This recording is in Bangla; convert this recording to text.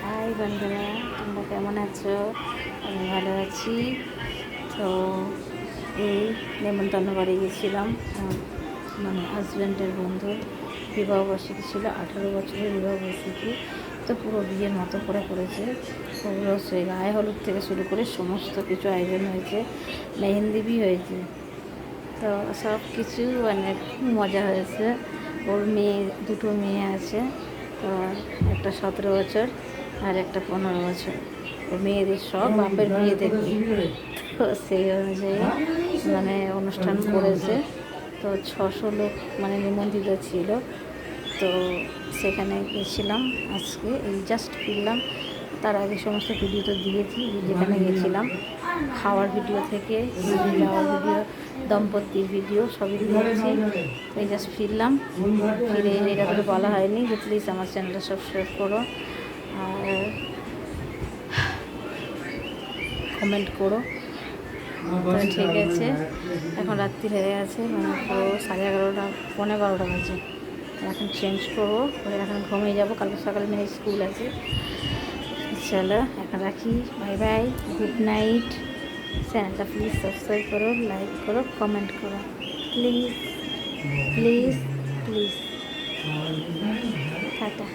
হাই বন্ধুরা, তোমরা কেমন আছো? আমি ভালো আছি। তো এই নেমন্তন্ন বাড়ি গেছিলাম, মানে হাজব্যান্ডের বন্ধুর বিবাহবার্ষিকী ছিল, 18 বছরের বিবাহবার্ষিকী। তো পুরো বিয়ের মতো করে করেছে। পুরো সেই গায়ে হলুদ থেকে শুরু করে সমস্ত কিছু আয়োজন হয়েছে, মেহেন্দি হয়েছে। তো সব কিছু মানে খুব মজা হয়েছে। ওর দুটো মেয়ে আছে, তো একটা 17 বছর আর একটা 15 বছর। ও মেয়েদের সব বাপের বিয়ে দেখবে। তো সেই অনুযায়ী মানে অনুষ্ঠান করেছে। তো 600 লোক মানে নিমন্ত্রিত ছিল। তো সেখানে গেছিলাম, আজকে এই জাস্ট ফিরলাম। তার আগে সমস্ত ভিডিও তো দিয়েছি, যেখানে গেছিলাম খাওয়ার ভিডিও থেকে যাওয়ার ভিডিও, দম্পতির ভিডিও সবই দিয়েছি। এই জাস্ট ফিরলাম, ফিরে এটা তো বলা হয়নি যে প্লিজ আমার চ্যানেলটা সাবস্ক্রাইব করো আর কমেন্ট করো। তো ঠিক আছে, এখন রাত্রি হয়ে গেছে, মানে পুরো 11:30, 11:15 বাজে। এখন চেঞ্জ করবো, করে এখন ঘুমিয়ে যাবো, কালকে সকালে মেয়ে স্কুল আছে। চলো এখন রাখি, বাই বাই, গুড নাইট। চ্যানেলটা প্লিজ সাবস্ক্রাইব করো, লাইক করো, কমেন্ট করো, প্লিজ প্লিজ প্লিজ। টাটা।